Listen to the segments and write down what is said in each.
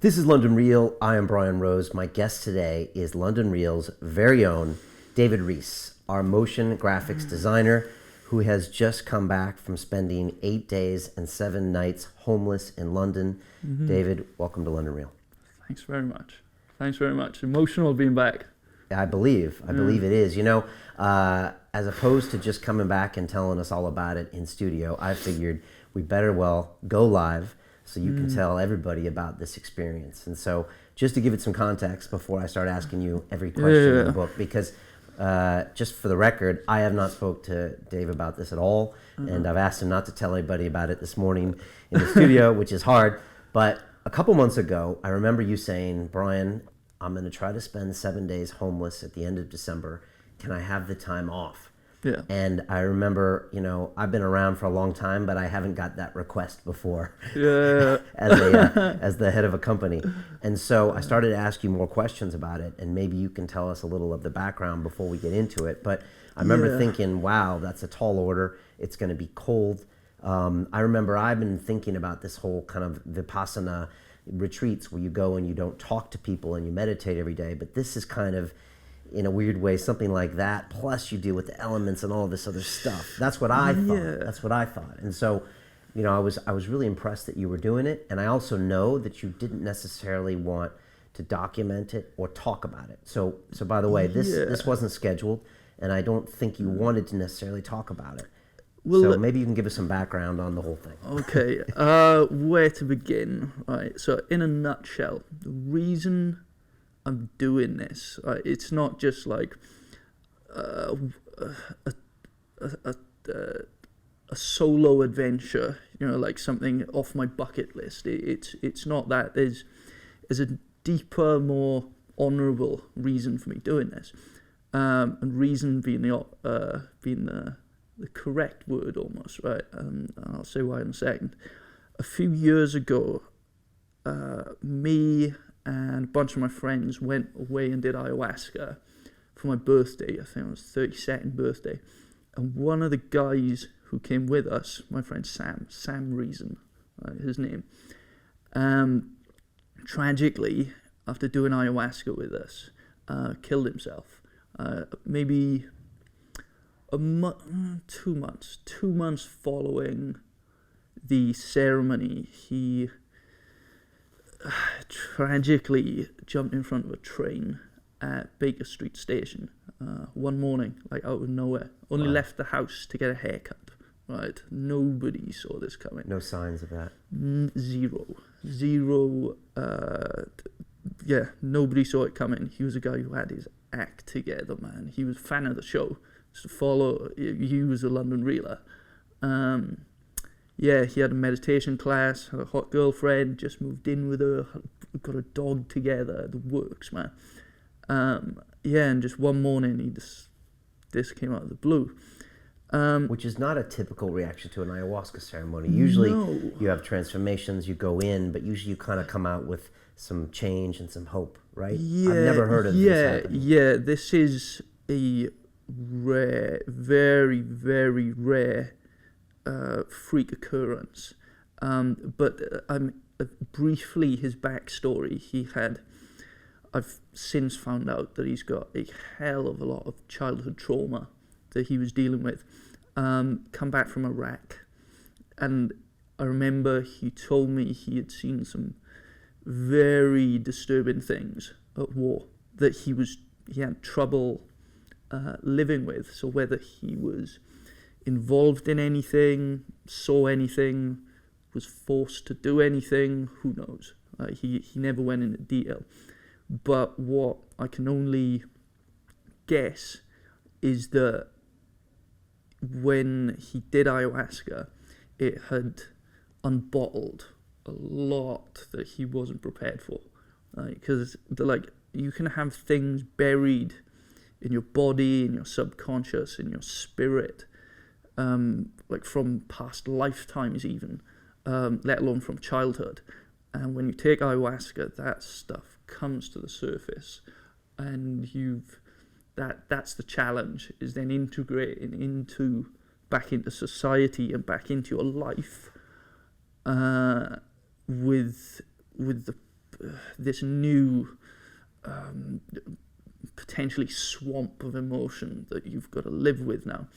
This is London Real. I am Brian Rose. My guest today is London Real's very own David Rees, our motion graphics designer who has just come back from spending 8 days and 7 nights homeless in London. David, welcome to London Real. Thanks very much. Thanks very much. Emotional being back. I believe it is. You know, as opposed to just coming back and telling us all about it in studio, I figured we better go live so you can tell everybody about this experience. And so just to give it some context before I start asking you every question in the book, because just for the record, I have not spoke to Dave about this at all, and I've asked him not to tell anybody about it this morning in the studio, which is hard. But a couple months ago, I remember you saying, Brian, I'm going to try to spend 7 days homeless at the end of December. Can I have the time off? Yeah. And I remember, you know, I've been around for a long time, but I haven't got that request before as the head of a company. And so I started to ask you more questions about it, and maybe you can tell us a little of the background before we get into it. But I remember thinking, wow, that's a tall order. It's going to be cold. I remember I've been thinking about this whole kind of Vipassana retreats where you go and you don't talk to people and you meditate every day. But this is kind of, in a weird way, something like that. Plus you deal with the elements and all this other stuff. That's what I thought. Yeah. That's what I thought. And so, you know, I was really impressed that you were doing it. And I also know that you didn't necessarily want to document it or talk about it. So by the way, this wasn't scheduled, and I don't think you wanted to necessarily talk about it. Well, so maybe you can give us some background on the whole thing. Okay, where to begin? Right. So in a nutshell, the reason I'm doing this, it's not just like a solo adventure, you know, like something off my bucket list. It's not that. There's a deeper, more honourable reason for me doing this, and reason being the correct word almost, right? And I'll say why in a second. A few years ago, me and a bunch of my friends went away and did ayahuasca for my birthday. I think it was 32nd birthday. And one of the guys who came with us, my friend Sam Reason, his name, tragically, after doing ayahuasca with us, killed himself. Maybe 2 months following the ceremony, he tragically jumped in front of a train at Baker Street Station one morning, like out of nowhere. Only left the house to get a haircut, right? Nobody saw this coming. No signs of that? Zero. Nobody saw it coming. He was a guy who had his act together, man. He was a fan of the show. To follow you as a London Reeler. He had a meditation class, had a hot girlfriend, just moved in with her, got a dog together, the works, man. And just one morning, this came out of the blue. Which is not a typical reaction to an ayahuasca ceremony. Usually you have transformations, you go in, but usually you kind of come out with some change and some hope, right? Yeah, I've never heard of this happening. Yeah, this is a rare, very, very rare freak occurrence. But briefly, his backstory, I've since found out that he's got a hell of a lot of childhood trauma that he was dealing with. Come back from Iraq, and I remember he told me he had seen some very disturbing things at war that he had trouble living with. So whether he was involved in anything, saw anything, was forced to do anything, who knows? He never went into detail. But what I can only guess is that when he did ayahuasca, it had unbottled a lot that he wasn't prepared for. Because you can have things buried in your body, in your subconscious, in your spirit, like from past lifetimes even, let alone from childhood. And when you take ayahuasca, that stuff comes to the surface, and that's the challenge, is then integrating back into society and back into your life with the this new potentially swamp of emotion that you've got to live with now.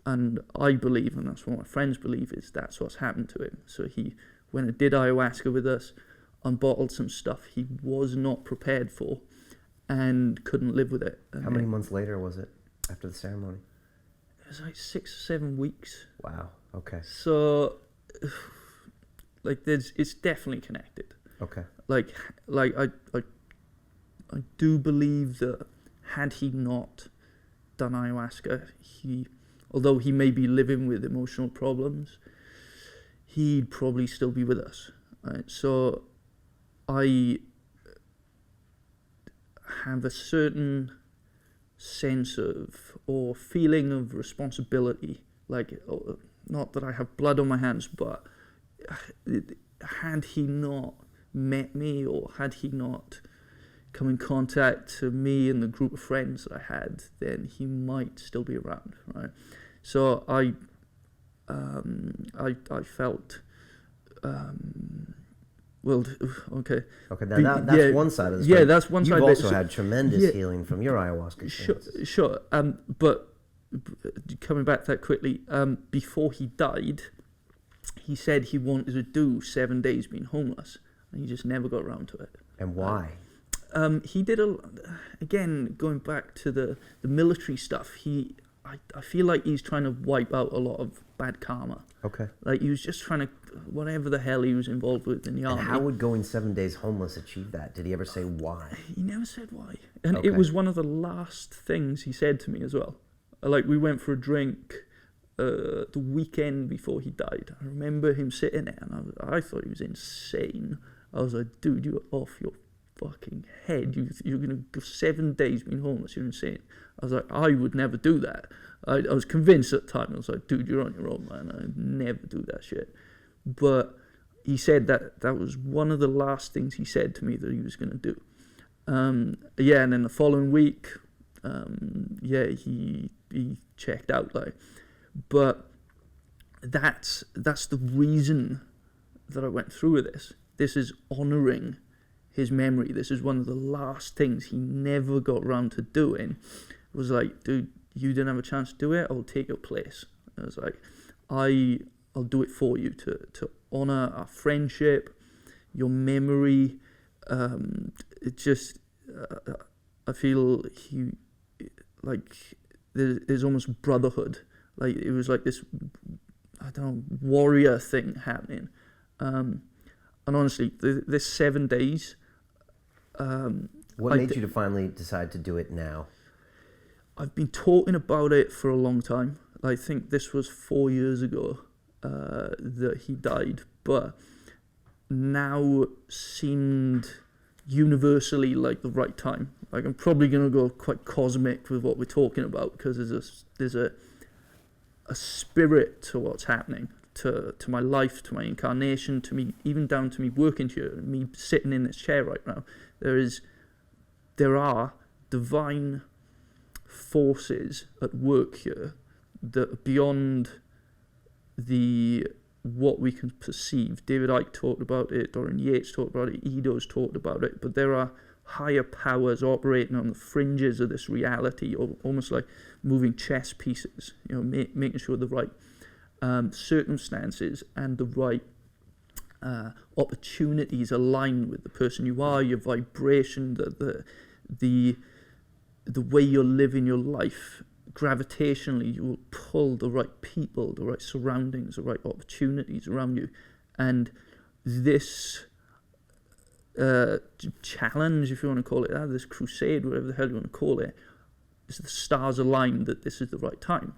And I believe, and that's what my friends believe, is that's what's happened to him. So he, when he did ayahuasca with us, unbottled some stuff he was not prepared for and couldn't live with it. And how many months later was it after the ceremony? It was like 6 or 7 weeks. Wow. Okay. So, like, it's definitely connected. Okay. Like I do believe that had he not done ayahuasca, although he may be living with emotional problems, he'd probably still be with us. Right? So I have a certain sense of, or feeling of responsibility, like, not that I have blood on my hands, but had he not met me, or had he not come in contact to me and the group of friends that I had, then he might still be around, right? So I felt, well, okay. Okay, now that's one side of the story. Yeah, that's one side. You've also had tremendous healing from your ayahuasca. Sure. But coming back to that quickly, before he died, he said he wanted to do 7 days being homeless, and he just never got around to it. And why? He did again, going back to the military stuff. I feel like he's trying to wipe out a lot of bad karma. Okay. Like he was just trying to, whatever the hell he was involved with in the army. And how would going 7 days homeless achieve that? Did he ever say why? He never said why. And it was one of the last things he said to me as well. Like, we went for a drink the weekend before he died. I remember him sitting there, and I thought he was insane. I was like, dude, you're off your fucking head. You're going to go 7 days being homeless. You're insane. I was like, I would never do that. I was convinced at the time. I was like, dude, you're on your own, man. I'd never do that shit. But he said that was one of the last things he said to me that he was going to do. And then the following week, he checked out, like. But that's the reason that I went through with this. This is honouring his memory. This is one of the last things he never got around to doing. It was like, dude, you didn't have a chance to do it, I'll take your place. I was like, I'll do it for you to honour our friendship, your memory. It just, I feel there's almost brotherhood. Like, it was like this, I don't know, warrior thing happening. And honestly, this 7 days... what made you to finally decide to do it now? I've been talking about it for a long time. I think this was 4 years ago that he died. But now seemed universally like the right time. Like, I'm probably going to go quite cosmic with what we're talking about, because there's a spirit to what's happening, to my life, to my incarnation, to me, even down to me working here, me sitting in this chair right now. There are divine forces at work here that are beyond what we can perceive. David Icke talked about it, Dorian Yates talked about it, Ido's talked about it, but there are higher powers operating on the fringes of this reality, or almost like moving chess pieces, making sure the right circumstances and the right opportunities align with the person you are, your vibration, the way you're living your life. Gravitationally, you will pull the right people, the right surroundings, the right opportunities around you. And this challenge, if you want to call it that, this crusade, whatever the hell you want to call it, is the stars aligned that this is the right time.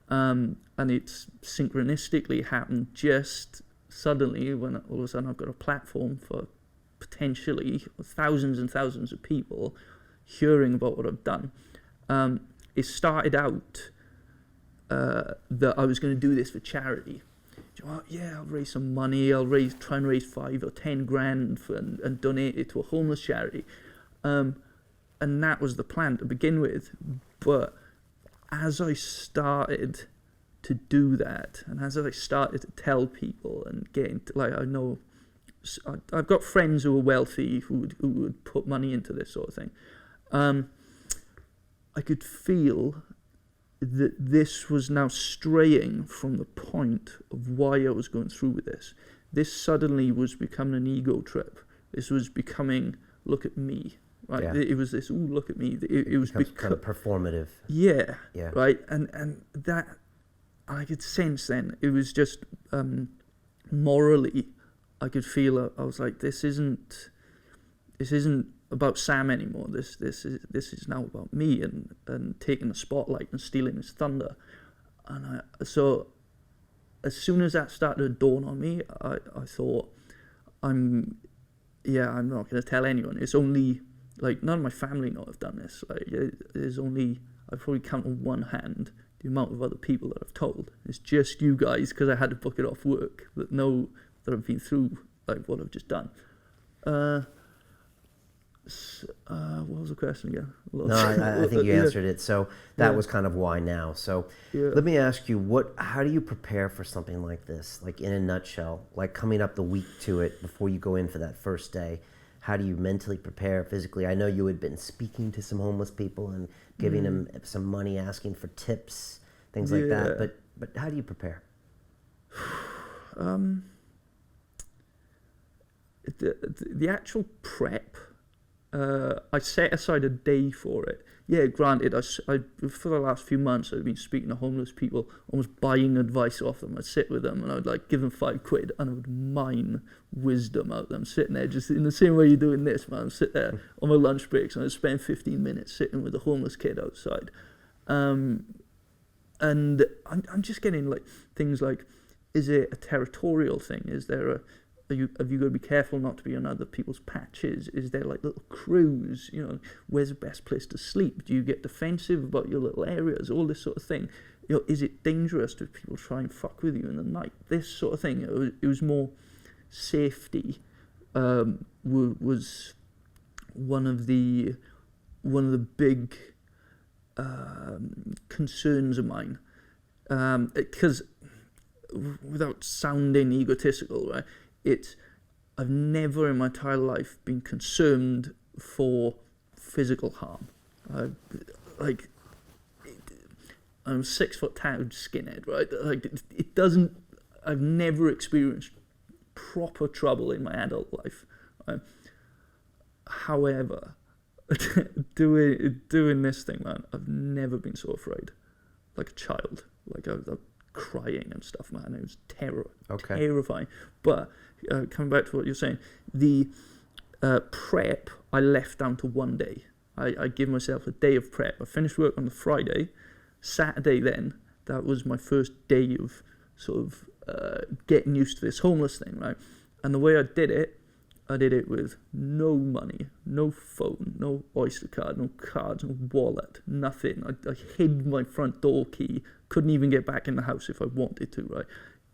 And it's synchronistically happened just suddenly when all of a sudden I've got a platform for potentially thousands and thousands of people hearing about what I've done. It started out that I was going to do this for charity. I'll raise some money. I'll try and raise 5 or 10 grand and donate it to a homeless charity. And that was the plan to begin with. But as I started to do that, and as I started to tell people and get into, I know I've got friends who are wealthy who would put money into this sort of thing. I could feel that this was now straying from the point of why I was going through with this. This suddenly was becoming an ego trip. This was becoming, look at me, right? Yeah. It was this, ooh, look at me. It was kind of performative. Yeah, Yeah. right? And that, I could sense then, it was just morally, I could feel, I was like, this isn't about Sam anymore. This is now about me and taking the spotlight and stealing his thunder. And so as soon as that started to dawn on me, I thought, I'm not going to tell anyone. It's only, like, none of my family know I've done this. Like, there's only, I probably count on one hand the amount of other people that I've told. It's just you guys, because I had to book it off work, that know that I've been through, like, what I've just done. What was the question again? No, I think you answered it. So that was kind of why now. So let me ask you, how do you prepare for something like this? Like, in a nutshell, like coming up the week to it before you go in for that first day, how do you mentally prepare physically? I know you had been speaking to some homeless people and giving them some money, asking for tips, things like that. But how do you prepare? The actual prep, I set aside a day for it. Yeah, granted, I for the last few months I've been speaking to homeless people, almost buying advice off them. I'd sit with them and I'd like give them £5 and I would mine wisdom out of them, sitting there just in the same way you're doing this, man. I'd sit there on my lunch breaks and I'd spend 15 minutes sitting with a homeless kid outside. And I'm just getting like things like, is it a territorial thing? Is there have you got to be careful not to be on other people's patches? Is there like little crews? You know, where's the best place to sleep? Do you get defensive about your little areas? All this sort of thing. You know, is it dangerous to people try and fuck with you in the night? This sort of thing. It was more safety. Was one of the big concerns of mine. Because without sounding egotistical, right? I've never in my entire life been concerned for physical harm. I'm 6 foot tall skinhead, right? Like it doesn't. I've never experienced proper trouble in my adult life. Right? However, doing this thing, man, I've never been so afraid. Like a child, like I was crying and stuff, man. It was terrifying. But coming back to what you're saying, the prep I left down to one day. I give myself a day of prep. I finished work on the Friday. Saturday then, that was my first day of sort of getting used to this homeless thing, right? And the way I did it with no money, no phone, no Oyster card, no cards, no wallet, nothing. I hid my front door key, couldn't even get back in the house if I wanted to, right?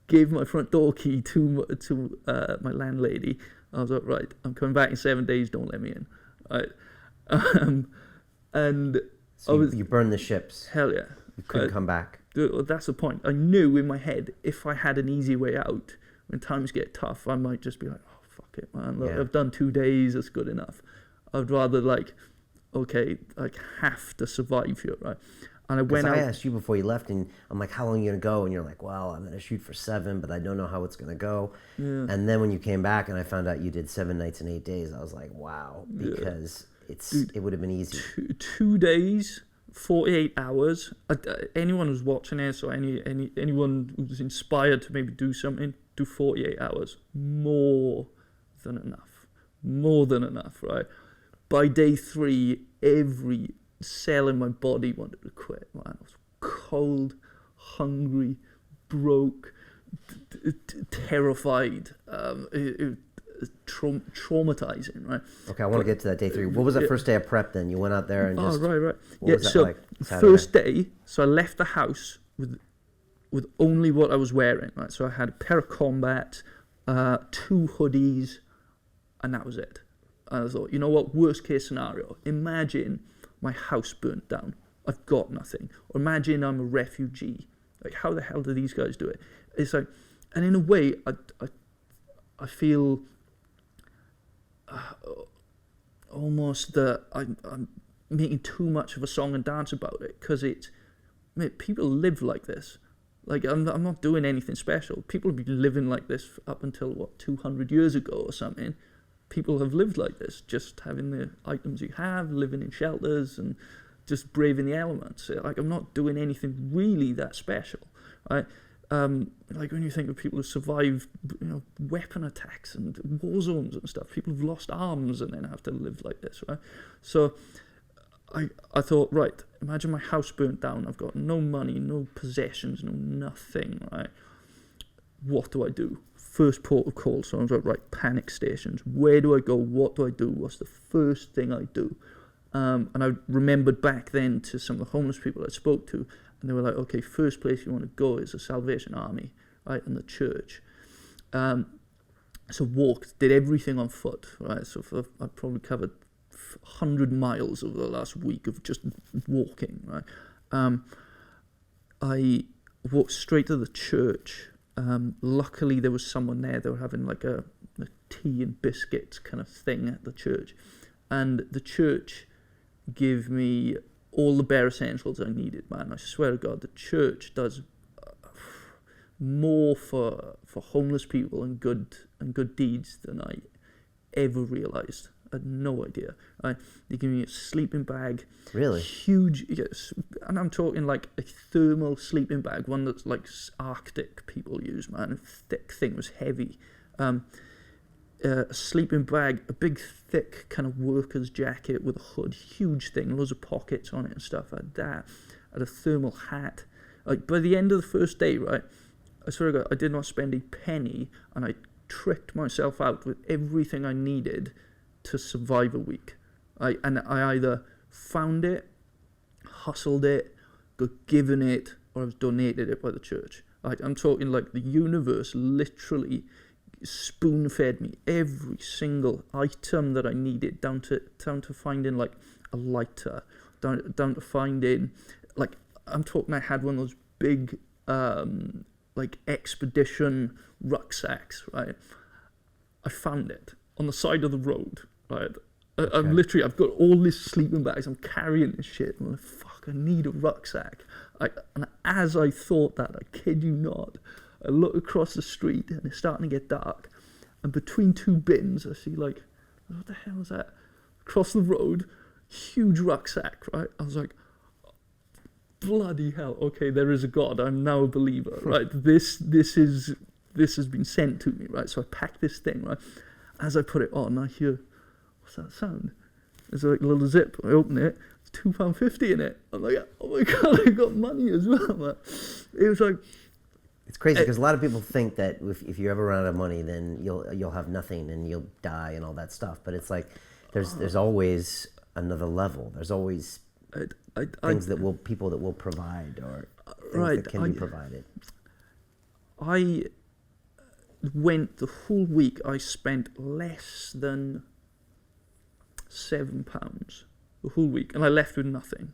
Gave my front door key to my landlady. I was like, right, I'm coming back in 7 days, don't let me in, right? And so you burned the ships. Hell yeah. You couldn't come back. That's the point. I knew in my head, if I had an easy way out, when times get tough, I might just be like, oh, fuck it, man. Look, I've done 2 days, that's good enough. I'd rather have to survive here, right? And I went out. I asked you before you left, and I'm like, how long are you going to go? And you're like, well, I'm going to shoot for 7, but I don't know how it's going to go. Yeah. And then when you came back and I found out you did 7 nights and 8 days, I was like, wow, because it would have been easy. 2 days, 48 hours. Anyone who's watching this or anyone who's inspired to maybe do something, do 48 hours. More than enough, right? By day 3, every cell in my body wanted to quit, man. I was cold, hungry, broke, terrified, traumatizing, right? Okay, I want to get to that day 3. What was that first day of prep then? You went out there and just... Oh, right. What was that like? First day, so I left the house with only what I was wearing, right? So I had a pair of Combat, 2 hoodies, and that was it. And I thought, you know what, worst case scenario, imagine my house burnt down. I've got nothing. Or imagine I'm a refugee. Like, how the hell do these guys do it? It's like, and in a way, I feel almost that I'm making too much of a song and dance about it, because people live like this. Like, I'm not doing anything special. People have been living like this up until 200 years ago or something. People have lived like this, just having the items you have, living in shelters, and just braving the elements. Like, I'm not doing anything really that special, right? Like, when you think of people who survive, weapon attacks and war zones and stuff, people who've lost arms and then have to live like this, right? So I thought, right, imagine my house burnt down. I've got no money, no possessions, no nothing, right? What do I do? First port of call. So I was like, right, panic stations. Where do I go? What do I do? What's the first thing I do? And I remembered back then to some of the homeless people I spoke to, and they were like, okay, first place you want to go is the Salvation Army, right, and the church. So walked, did everything on foot, right? So I probably covered 100 miles over the last week of just walking, right? I walked straight to the church. Luckily, there was someone there. They were having like a tea and biscuits kind of thing at the church. And the church gave me all the bare essentials I needed, man. I swear to God, the church does more for homeless people and good deeds than I ever realised. I had no idea. They give me a sleeping bag. Really? Huge, yes. And I'm talking like a thermal sleeping bag, one that's like Arctic people use, man. A thick thing, was heavy. A sleeping bag, a big thick kind of worker's jacket with a hood, huge thing, loads of pockets on it and stuff. I had that. I had a thermal hat. Like, by the end of the first day, right, I swear to God, I did not spend a penny, and I tricked myself out with everything I needed to survive a week. I either found it, hustled it, got given it, or I was donated it by the church. I'm talking like the universe literally spoon-fed me every single item that I needed, down to finding like a lighter, down to finding, like, I'm talking, I had one of those big like expedition rucksacks, right? I found it on the side of the road, right? I'm literally, I've got all these sleeping bags, I'm carrying this shit, I'm like, fuck, I need a rucksack. And as I thought that, I kid you not, I look across the street and it's starting to get dark, and between two bins I see, like, what the hell is that? Across the road, huge rucksack, right? I was like, bloody hell, okay, there is a God, I'm now a believer, right? This has been sent to me, right? So I pack this thing, right? As I put it on, I hear, what's that sound? There's like a little zip. I open it, it's £2.50 in it. I'm like, oh my God, I got money as well, man. It was like, it's crazy because a lot of people think that if you ever run out of money, then you'll have nothing and you'll die and all that stuff. But it's like there's always another level. There's always things people that will provide, or things that can be provided. I went the whole week. I spent less than £7 the whole week, and I left with nothing.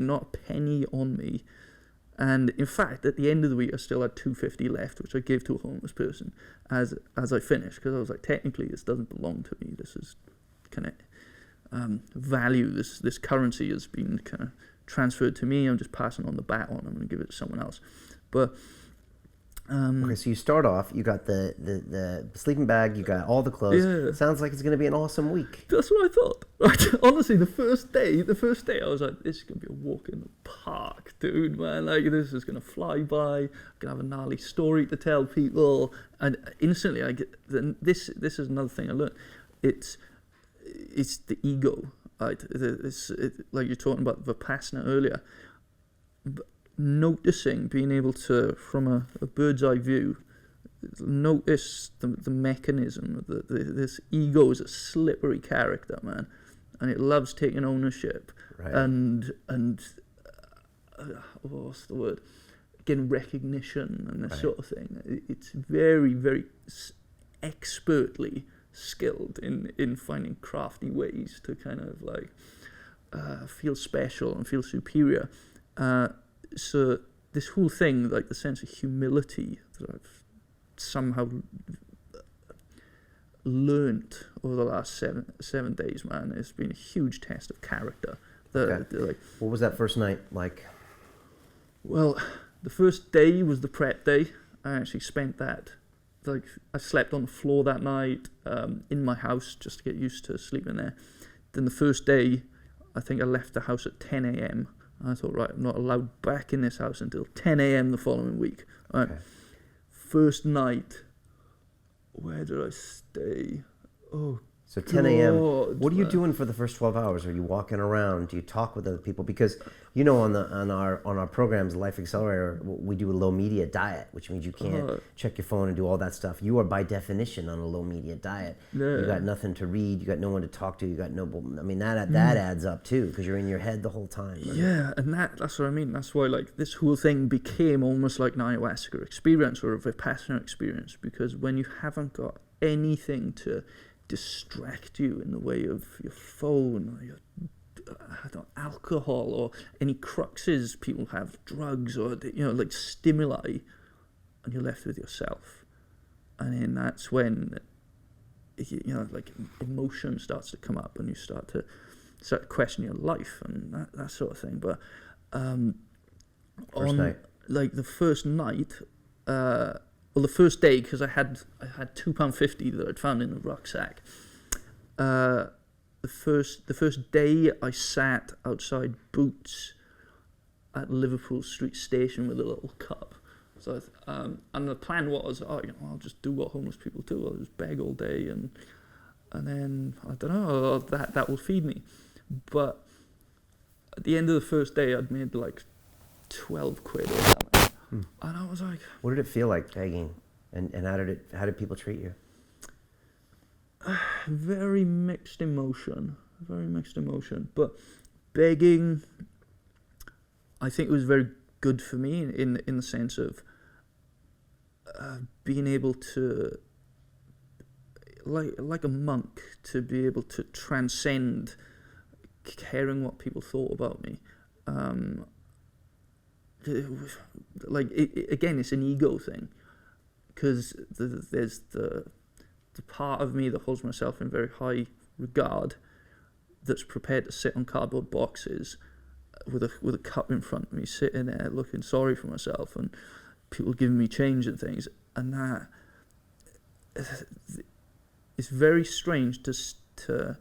Not a penny on me. And in fact, at the end of the week, I still had £2.50 left, which I gave to a homeless person as I finished, because I was like, technically, this doesn't belong to me. This is kind of value. This currency has been kind of transferred to me. I'm just passing on the baton. I'm going to give it to someone else. But okay, so you start off, you got the sleeping bag, you got all the clothes. Yeah. Sounds like it's going to be an awesome week. That's what I thought. Right? Honestly, the first day, I was like, this is going to be a walk in the park, dude, man. Like, this is going to fly by. I'm going to have a gnarly story to tell people. And instantly, I get, this is another thing I learned. It's the ego, right? Like you're talking about Vipassana earlier. Noticing, being able to, from a bird's eye view, notice the mechanism. This ego is a slippery character, man, and it loves taking ownership. Right. And what's the word? Getting recognition and this sort of thing. It's very, very expertly skilled in finding crafty ways to kind of like feel special and feel superior. So this whole thing, like the sense of humility that I've somehow learnt over the last seven days, man. It's been a huge test of character. What was that first night like? Well, the first day was the prep day. I actually spent that, I slept on the floor that night in my house just to get used to sleeping there. Then the first day, I think I left the house at 10 a.m. I thought, right, I'm not allowed back in this house until 10 a.m. the following week. Right. Okay. First night, where did I stay? Oh, so 10 a.m. What are you doing for the first 12 hours? Are you walking around? Do you talk with other people? Because on our programs, Life Accelerator, we do a low media diet, which means you can't check your phone and do all that stuff. You are by definition on a low media diet. Yeah. You got nothing to read. You got no one to talk to. You got that adds up too, because you're in your head the whole time. Right? Yeah, and that's what I mean. That's why this whole thing became almost like an ayahuasca experience or a Vipassana experience, because when you haven't got anything to distract you in the way of your phone or your alcohol or any cruxes people have, drugs or stimuli, and you're left with yourself. And then that's when emotion starts to come up and you start to question your life and that sort of thing. But first night, the first night, well, the first day, because I had £2.50 that I'd found in the rucksack. The first day I sat outside Boots at Liverpool Street Station with a little cup. So and the plan was, I'll just do what homeless people do. I'll just beg all day, and then I don't know, that will feed me. But at the end of the first day, I'd made 12 quid or something. And I was like, what did it feel like begging, and how did people treat you? Very mixed emotion, but begging, I think it was very good for me in the sense of being able to, like a monk, to be able to transcend caring what people thought about me. Again, it's an ego thing, because there's the part of me that holds myself in very high regard, that's prepared to sit on cardboard boxes with a cup in front of me, sitting there looking sorry for myself, and people giving me change and things, and that it's very strange to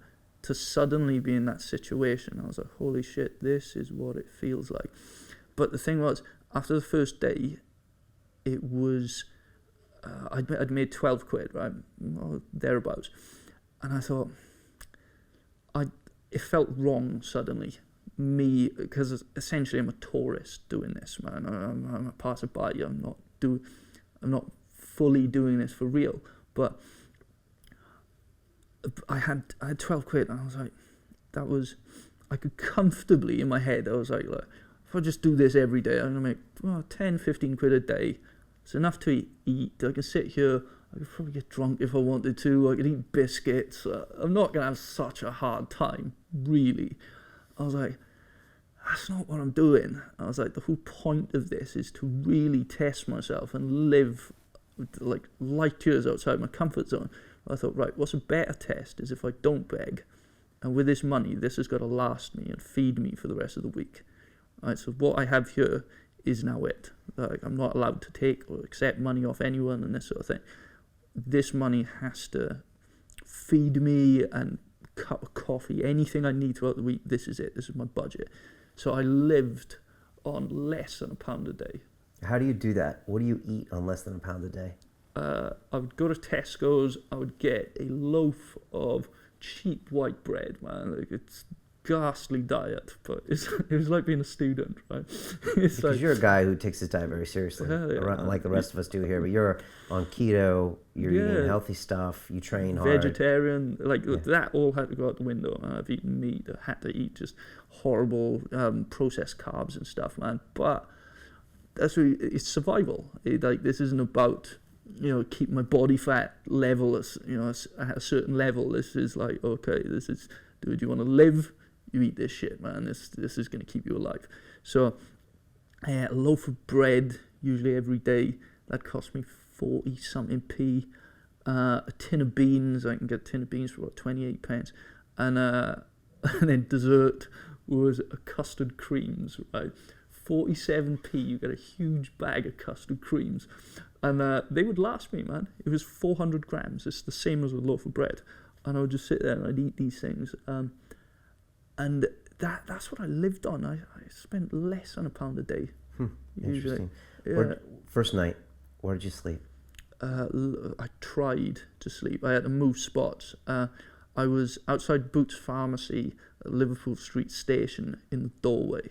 suddenly be in that situation. I was like, holy shit, this is what it feels like. But the thing was, after the first day, it was, I'd made 12 quid, right, or thereabouts, and I thought, it felt wrong suddenly, because essentially I'm a tourist doing this, man. I'm a passerby. I'm not fully doing this for real. But I had 12 quid, and I was like, I could comfortably in my head. I was like, if I just do this every day, I'm gonna make 10, 15 quid a day. It's enough to eat. I can sit here. I could probably get drunk if I wanted to. I could eat biscuits. I'm not going to have such a hard time, really. I was like, that's not what I'm doing. I was like, the whole point of this is to really test myself and live light years outside my comfort zone. I thought, right, what's a better test is if I don't beg. And with this money, this has got to last me and feed me for the rest of the week. Right, so what I have here is now it. I'm not allowed to take or accept money off anyone and this sort of thing. This money has to feed me and cup of coffee, anything I need throughout the week. This is it. This is my budget. So I lived on less than £1 a day. How do you do that? What do you eat on less than £1 a day? I would go to Tesco's. I would get a loaf of cheap white bread, man. It's ghastly diet, but it was like being a student, right? Because you're a guy who takes his diet very seriously, like the rest of us do here. But you're on keto, you're eating healthy stuff, you train hard. Vegetarian, that all had to go out the window. I've eaten meat, I had to eat just horrible processed carbs and stuff, man. But that's really, it's survival. This isn't about keep my body fat level at a certain level. This is like, okay, this is, do you want to live? You eat this shit, man. This is going to keep you alive. So a loaf of bread, usually every day, that cost me 40 something p. a tin of beans. I can get a tin of beans for about 28 pence, and and then dessert was a custard creams, right? 47p, you get a huge bag of custard creams, and they would last me, man. It was 400 grams. It's the same as a loaf of bread, and I would just sit there and I'd eat these things, and that's what I lived on. I spent less than £1 a day. Interesting. Yeah. First night, where did you sleep? I tried to sleep. I had to move spots. I was outside Boots Pharmacy at Liverpool Street Station in the doorway.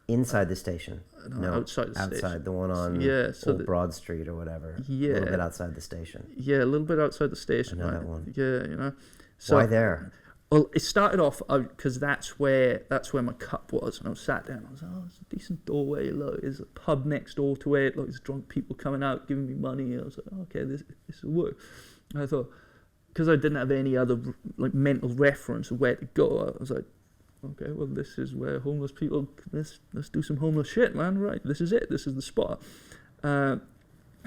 Inside the station? No, outside the station. Outside, the one on Old Broad Street or whatever. Yeah. A little bit outside the station. Yeah, a little bit outside the station. I know that one. Yeah, you know. So, why there? Well, it started off because that's where my cup was, and I was sat down. I was like, oh, it's a decent doorway. Look, there's a pub next door to it. Look, there's drunk people coming out giving me money. I was like, oh, okay, this will work. And I thought, because I didn't have any other like mental reference of where to go, I was like, okay, well, this is where homeless people. Let's do some homeless shit, man. Right, this is it. This is the spot. So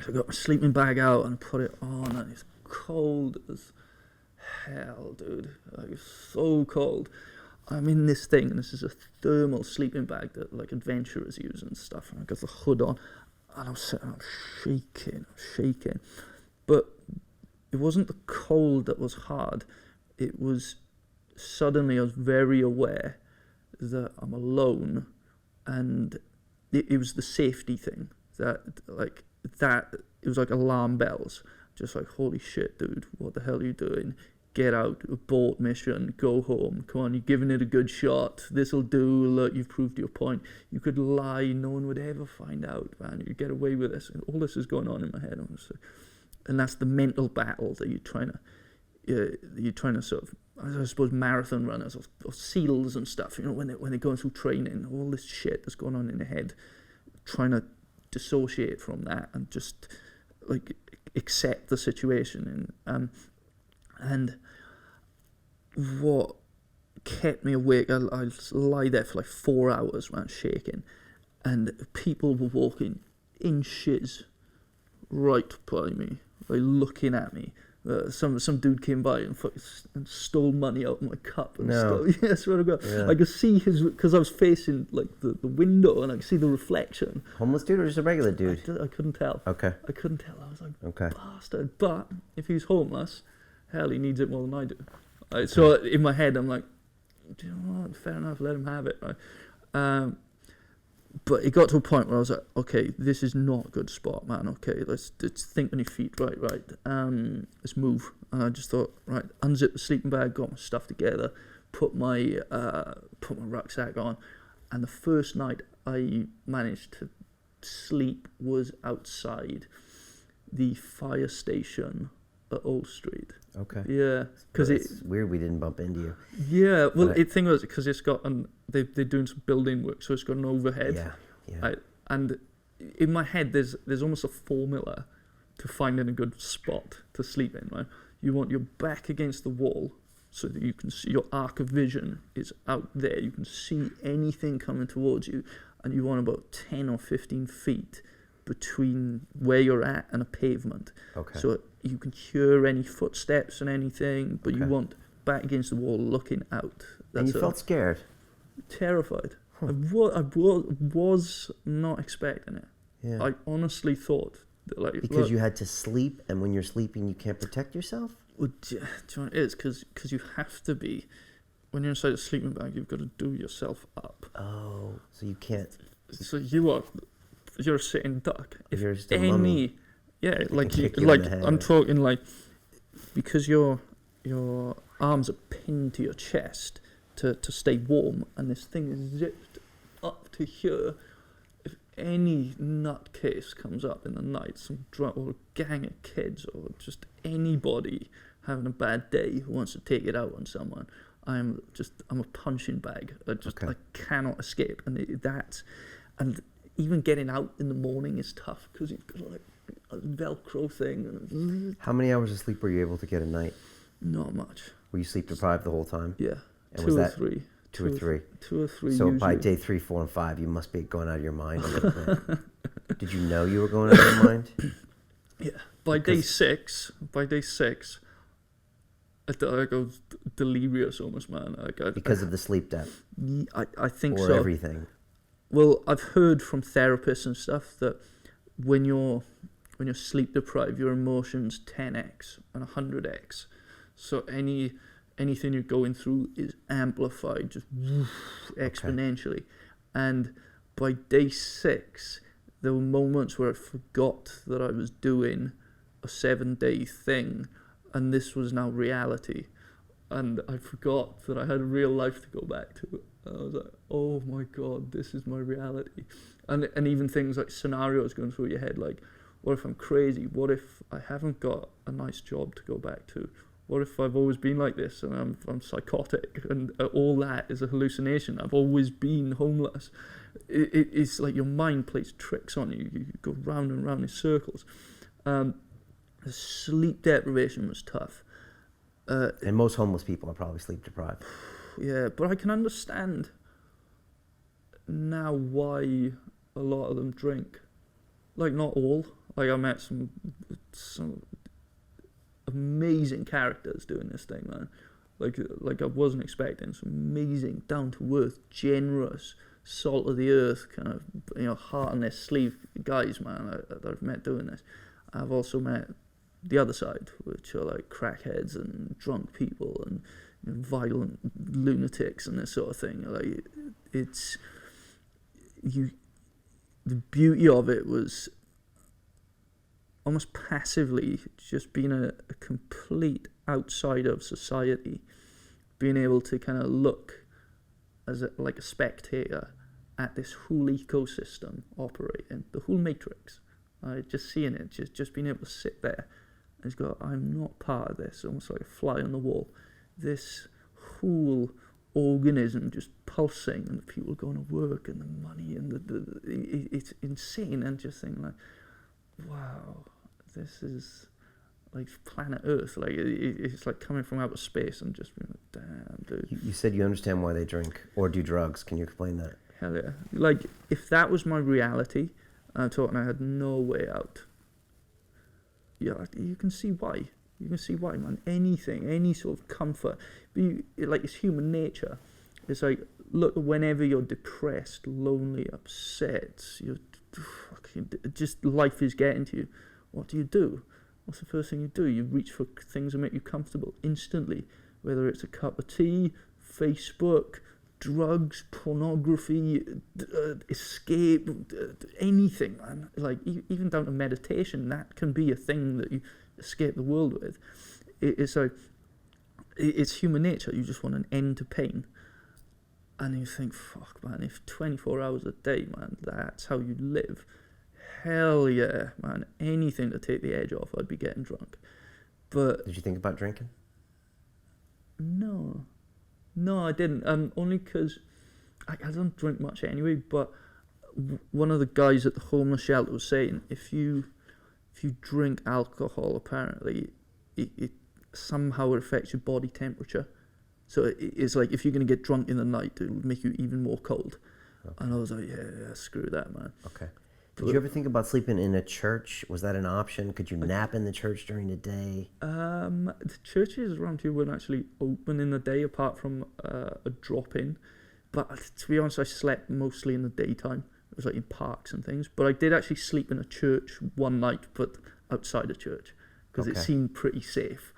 I got my sleeping bag out and put it on, and it's cold as hell, dude. Like, it's so cold. I'm in this thing, and this is a thermal sleeping bag that like adventurers use and stuff. And I got the hood on, and I'm sitting, I'm shaking. But it wasn't the cold that was hard. It was suddenly I was very aware that I'm alone, and it was the safety thing that it was like alarm bells. Just like, holy shit, dude, what the hell are you doing? Get out, abort mission, go home. Come on, you're giving it a good shot. This'll do. Look, you've proved your point. You could lie, no one would ever find out, man. You get away with this. And all this is going on in my head, honestly. And that's the mental battle that you're trying to sort of, I suppose, marathon runners or SEALs and stuff, you know, when they're going through training, all this shit that's going on in their head, trying to dissociate from that and just like accept the situation. And what kept me awake, I lie there for like 4 hours, man, shaking, and people were walking inches right by me, like looking at me. Some dude came by and stole money out of my cup and stuff. Yeah, I swear to God. Yeah. I could see because I was facing like the window, and I could see the reflection. Homeless dude or just a regular dude? I couldn't tell. Okay. I couldn't tell. I was like, okay, bastard. But if he's homeless, hell, he needs it more than I do. Right? So in my head, I'm like, do you know what? Fair enough, let him have it. Right? But it got to a point where I was like, okay, this is not a good spot, man. Okay, let's think on your feet. Right. Let's move. And I just thought, right, unzip the sleeping bag, got my stuff together, put my rucksack on, and the first night I managed to sleep was outside the fire station at Old Street. Okay. Yeah, because it's weird we didn't bump into you. Yeah, well, the thing was because it's got they're doing some building work, so it's got an overhead. Yeah. Right? And in my head, there's almost a formula to finding a good spot to sleep in. Right? You want your back against the wall so that you can see your arc of vision is out there. You can see anything coming towards you, and you want about 10 or 15 feet between where you're at and a pavement. Okay. So you can hear any footsteps and anything, but you want back against the wall looking out. And you felt scared? Terrified. Huh. I was not expecting it. Yeah. I honestly thought that, because you had to sleep, and when you're sleeping you can't protect yourself? Well, do you know what it is? Because you have to be. When you're inside a sleeping bag, you've got to do yourself up. Oh, so you can't. So you're a sitting duck. If you're just a mummy. Yeah, I'm talking like, because your arms are pinned to your chest to stay warm, and this thing is zipped up to here. If any nutcase comes up in the night, some drunk or a gang of kids or just anybody having a bad day who wants to take it out on someone, I'm a punching bag. I cannot escape, and even getting out in the morning is tough because you've got like a Velcro thing. How many hours of sleep were you able to get a night? Not much. Were you sleep deprived the whole time? Yeah. And Two was or that three. 2 or 3? 2 or 3. So usually. by day 3, 4, and 5, you must be going out of your mind a little bit. Did you know you were going out of your mind? Yeah. By day six, I go delirious almost, man. Because of the sleep debt I think or so. everything. Well, I've heard from therapists and stuff that when you're sleep deprived, your emotions 10x and 100x. So anything you're going through is amplified just exponentially. And by day 6, there were moments where I forgot that I was doing a 7-day thing, and this was now reality. And I forgot that I had a real life to go back to. And I was like, oh my God, this is my reality. And even things like scenarios going through your head, like, what if I'm crazy? What if I haven't got a nice job to go back to? What if I've always been like this and I'm psychotic and all that is a hallucination? I've always been homeless. It's like your mind plays tricks on you. You go round and round in circles. The sleep deprivation was tough. And most homeless people are probably sleep deprived. Yeah, but I can understand now why a lot of them drink. Like, not all. Like, I met some amazing characters doing this thing, man. Like I wasn't expecting. Some amazing, down-to-earth, generous, salt of the earth, kind of, heart on their sleeve guys, man, that I've met doing this. I've also met the other side, which are like crackheads and drunk people and violent lunatics and this sort of thing. Like, the beauty of it was almost passively just being a complete outsider of society, being able to kind of look as like a spectator at this whole ecosystem operating, the whole matrix. Just seeing it, just being able to sit there and just go, I'm not part of this, almost like a fly on the wall. This whole organism just pulsing, and the people going to work, and the money, and it's insane. And just thinking like, wow, this is like planet Earth. Like it's like coming from outer space, and just being like, damn, dude. You said you understand why they drink or do drugs. Can you explain that? Hell yeah. Like, if that was my reality, I'm talking I had no way out. Yeah, you can see why. You can see why, man. Anything, any sort of comfort. Like, it's human nature. It's like, look, whenever you're depressed, lonely, upset, just life is getting to you. What do? What's the first thing you do? You reach for things that make you comfortable instantly. Whether it's a cup of tea, Facebook, drugs, pornography, escape, anything, man. Like, even down to meditation, that can be a thing that you escape the world with. It's like, it's human nature. You just want an end to pain. And you think, fuck, man, if 24 hours a day, man, that's how you live, hell yeah, man. Anything to take the edge off, I'd be getting drunk. But did you think about drinking? No, I didn't. Only because I don't drink much anyway. But one of the guys at the homeless shelter was saying, if you drink alcohol, apparently it somehow affects your body temperature. So it's like, if you're going to get drunk in the night, it'll make you even more cold. Okay. And I was like, yeah, screw that, man. Okay. Did you ever think about sleeping in a church? Was that an option? Could you nap in the church during the day? The churches around here weren't actually open in the day, apart from a drop-in. But to be honest, I slept mostly in the daytime. It was like in parks and things. But I did actually sleep in a church one night, but outside a church, because it seemed pretty safe.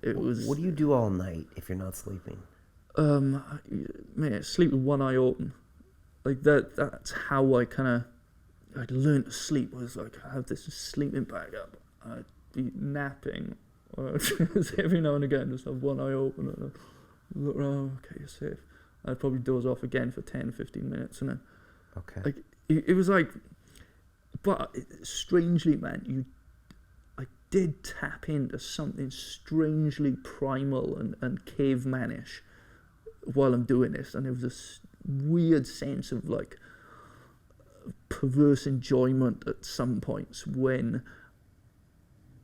What do you do all night if you're not sleeping? Man, sleep with one eye open. Like that's how I'd learn to sleep. Was like, I have this sleeping bag up. I'd be napping. Or every now and again, just have one eye open and I'd look around. Okay, you're safe. I'd probably doze off again for 10, 15 minutes, and then like it was like, but strangely, man, I did tap into something strangely primal and cavemanish while I'm doing this, and there was this weird sense of like perverse enjoyment at some points when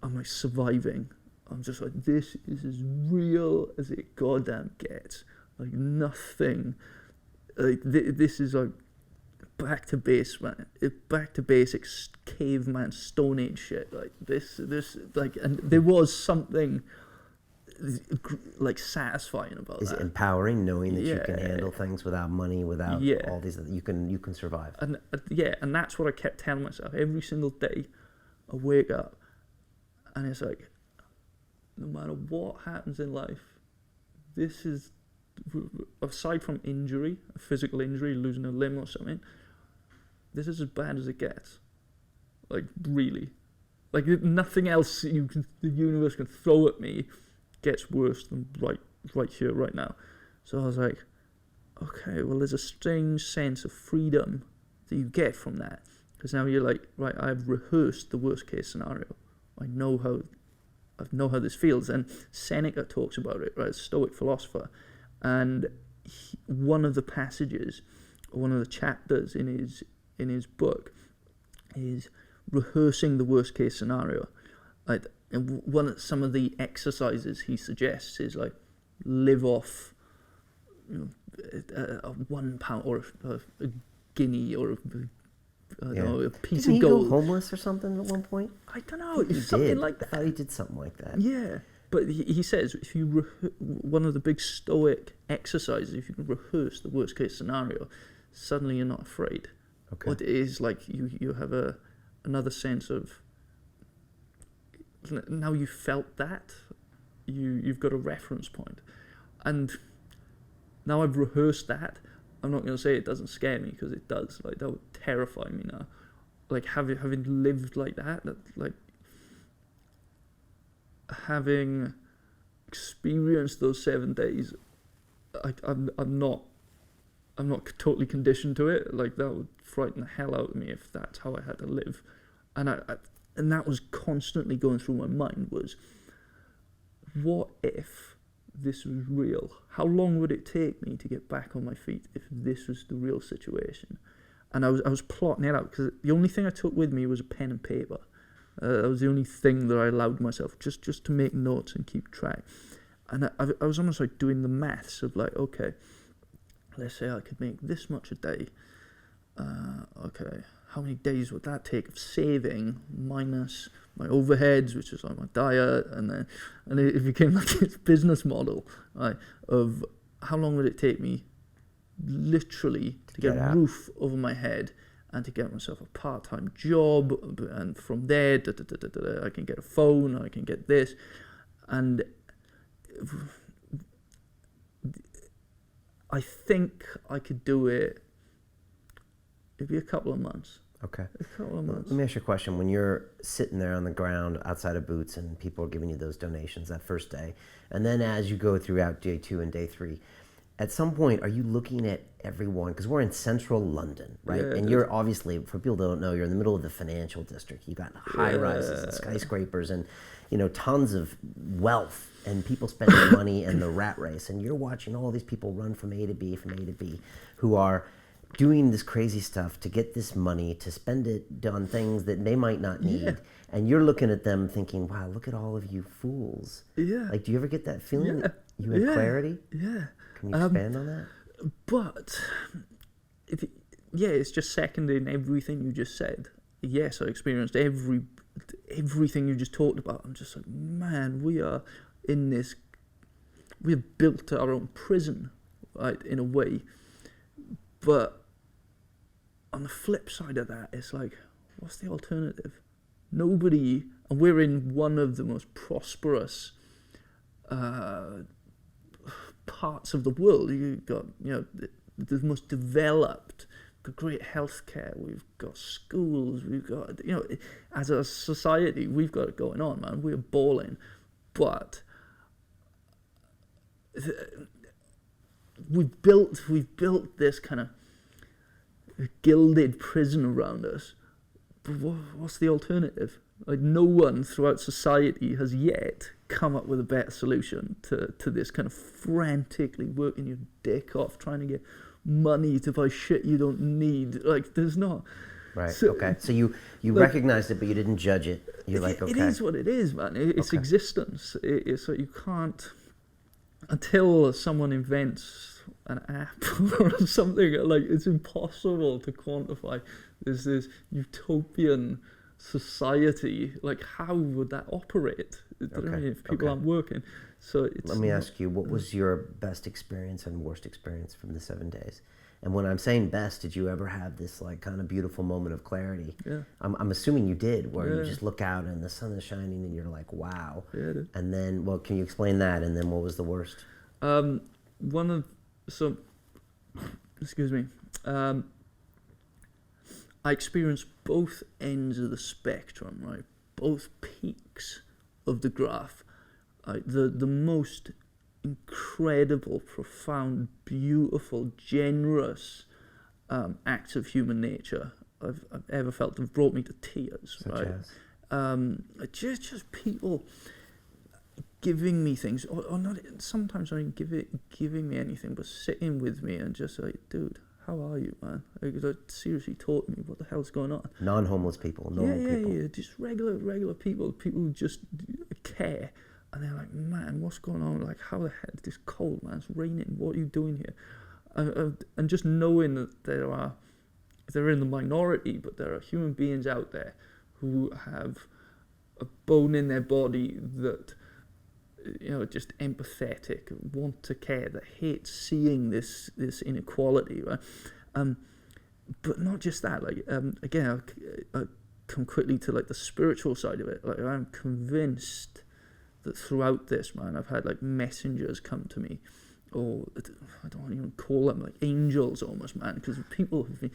I'm like surviving. I'm just like, this is as real as it goddamn gets. Like, nothing. Like, this is like, back to base, man. Back to basics, caveman, Stone Age shit. Like this, like, and there was something like satisfying about Is that. it empowering knowing that you can handle things without money, without all these, you can survive? And and that's what I kept telling myself every single day. I wake up, and it's like, no matter what happens in life, this is, aside from injury, a physical injury, losing a limb or something, this is as bad as it gets. Like, really. Like, nothing else the universe can throw at me gets worse than right here, right now. So I was like, okay, well, there's a strange sense of freedom that you get from that. Because now you're like, right, I've rehearsed the worst case scenario. I know how this feels. And Seneca talks about it, right, a Stoic philosopher. And one of the passages, or one of the chapters in his book is rehearsing the worst case scenario. Like, and some of the exercises he suggests is like live off, a £1 or a guinea or a piece Didn't of gold. He go homeless or something at one point? I don't know. It's something like that. I thought he did something like that. Yeah, but he says if you one of the big Stoic exercises, if you can rehearse the worst case scenario, suddenly you're not afraid. Okay. What it is like you have another sense of, now you felt that, you've got a reference point, and now I've rehearsed that. I'm not going to say it doesn't scare me, because it does. Like, that would terrify me now. Like, having lived like that, like having experienced those 7 days, I'm not totally conditioned to it. Like, that would frighten the hell out of me if that's how I had to live. And that was constantly going through my mind was, what if this was real? How long would it take me to get back on my feet if this was the real situation? And I was plotting it out, because the only thing I took with me was a pen and paper. That was the only thing that I allowed myself just to make notes and keep track. And I was almost like doing the maths of like, okay, let's say I could make this much a day. Okay, how many days would that take of saving minus my overheads, which is like my diet, and it became like this business model, right, of how long would it take me literally to get a roof over my head and to get myself a part-time job, and from there I can get a phone, I can get this, and I think I could do it. It'd be a couple of months. Okay. A couple of months. Let me ask you a question. When you're sitting there on the ground outside of Boots and people are giving you those donations that first day, and then as you go throughout day 2 and day 3, at some point, are you looking at everyone? Because we're in central London, right? Yeah, and you're obviously, for people that don't know, you're in the middle of the financial district. You've got high rises and skyscrapers and, tons of wealth and people spending money and the rat race. And you're watching all these people run from A to B, who are doing this crazy stuff to get this money, to spend it on things that they might not need. Yeah. And you're looking at them thinking, wow, look at all of you fools. Yeah. Like, do you ever get that feeling that you had clarity? Yeah. Can you expand on that? But, it's just seconding everything you just said. Yes, I experienced everything you just talked about. I'm just like, man, we've built our own prison, right, in a way. But on the flip side of that, it's like, what's the alternative? Nobody, and we're in one of the most prosperous parts of the world. You've got, the most developed, we've got great healthcare, we've got schools, we've got, as a society, we've got it going on, man. We're balling. But we've built this kind of gilded prison around us. But what's the alternative? Like, no one throughout society has yet come up with a better solution to this kind of frantically working your dick off trying to get money to buy shit you don't need. Like, there's not. Right. So, okay. So you recognized it, but you didn't judge it. You're like, okay. It is what it is, man. It's existence. It's like, you can't, until someone invents an app or something. Like, it's impossible to quantify. There's this utopian society. Like, how would that operate? If people aren't working? So let me ask you, what was your best experience and worst experience from the 7 days? And when I'm saying best, did you ever have this like kind of beautiful moment of clarity? Yeah. I'm assuming you did, where you just look out and the sun is shining and you're like, wow. Yeah, I did. And then, well, can you explain that? And then what was the worst? Excuse me. I experienced both ends of the spectrum, right? Both peaks of the graph. The most incredible, profound, beautiful, generous acts of human nature I've ever felt have brought me to tears. Such as? Just people giving me things, or not. Sometimes not even giving me anything, but sitting with me and just like, dude, how are you, man? Like, seriously, taught me what the hell's going on. Non-homeless people, normal people. Yeah, just regular people who just care. And they're like, man, what's going on? Like, how the heck, it's cold, man, it's raining, what are you doing here? And just knowing that they're in the minority, but there are human beings out there who have a bone in their body that, just empathetic, want to care, that hate seeing this inequality, right? But not just that, like, again, I come quickly to like the spiritual side of it. Like, I'm convinced that throughout this, man, I've had like messengers come to me, or I don't even call them like angels almost, man, because people have been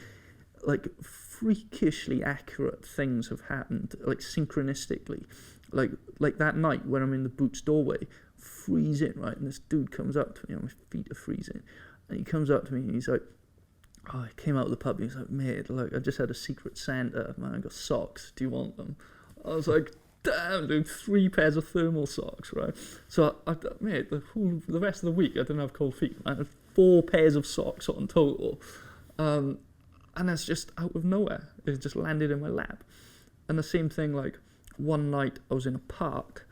like freakishly accurate things have happened, like synchronistically, like that night when I'm in the Boots doorway, freezing, right, and this dude comes up to me, my feet are freezing, and he comes up to me and he's like, oh, I came out of the pub and he's like, mate, like, I just had a Secret Santa, man, I got socks, do you want them? I was like, damn, dude, 3 pairs of thermal socks, right? So, mate, the rest of the week, I didn't have cold feet. I had 4 pairs of socks on total. And that's just out of nowhere. It just landed in my lap. And the same thing, like, one night I was in a park,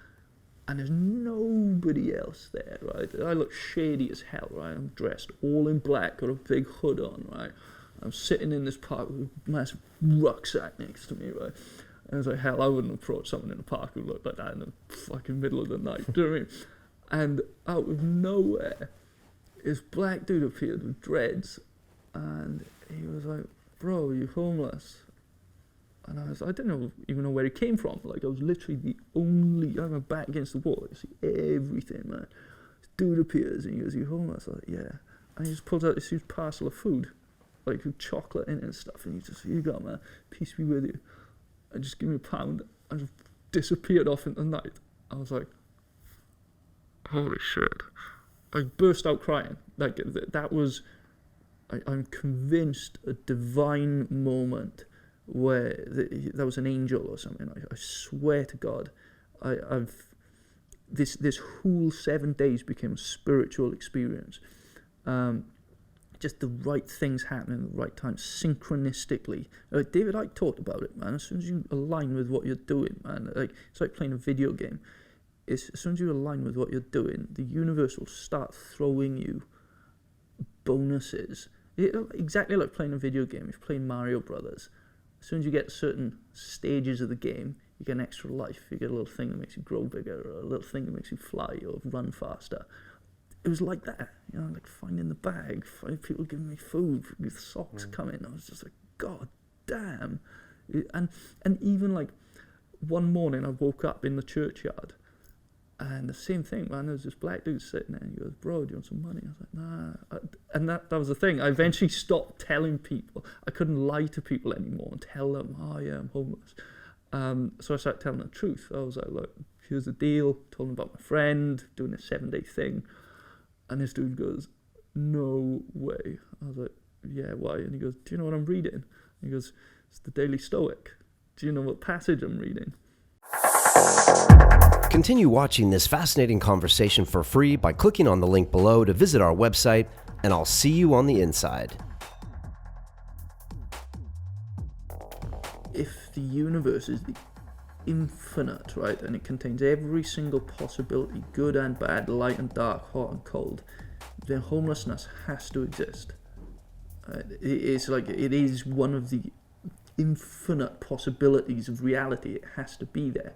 and there's nobody else there, right? I look shady as hell, right? I'm dressed all in black, got a big hood on, right? I'm sitting in this park with a massive rucksack next to me, right? And I was like, hell, I wouldn't approach someone in a park who looked like that in the fucking middle of the night. Do you know what I mean? And out of nowhere, this black dude appeared with dreads, and he was like, bro, you homeless? And I didn't even know where he came from. Like, I was literally the only, I had my back against the wall. I see everything, man. This dude appears, and he goes, you homeless? I was like, yeah. And he just pulls out this huge parcel of food, like with chocolate in it and stuff, and he just, here you go, man, peace be with you. And just give me £1 and just disappeared off into the night. I was like, holy shit. I burst out crying. Like, that was, I'm convinced, a divine moment where that was an angel or something. I swear to God, this whole 7 days became a spiritual experience. Just the right things happening at the right time, synchronistically. David Icke talked about it, man. As soon as you align with what you're doing, man, like, it's like playing a video game. As soon as you align with what you're doing, the universe will start throwing you bonuses. Exactly like playing a video game. If you're playing Mario Brothers, as soon as you get certain stages of the game, you get an extra life. You get a little thing that makes you grow bigger, or a little thing that makes you fly or run faster. It was like that, like finding the bag, people giving me food, with socks coming. I was just like, God damn. And even like one morning I woke up in the churchyard, and the same thing, man, there was this black dude sitting there, and he goes, bro, do you want some money? I was like, nah. And that was the thing. I eventually stopped telling people. I couldn't lie to people anymore and tell them, oh yeah, I'm homeless. So I started telling the truth. I was like, look, here's the deal. Told him about my friend doing a 7-day thing. And this dude goes, no way. I was like, yeah, why? And he goes, do you know what I'm reading? He goes, it's the Daily Stoic. Do you know what passage I'm reading? Continue watching this fascinating conversation for free by clicking on the link below to visit our website, and I'll see you on the inside. If the universe is the infinite, right, and it contains every single possibility, good and bad, light and dark, hot and cold, then homelessness has to exist. It is one of the infinite possibilities of reality. It has to be there.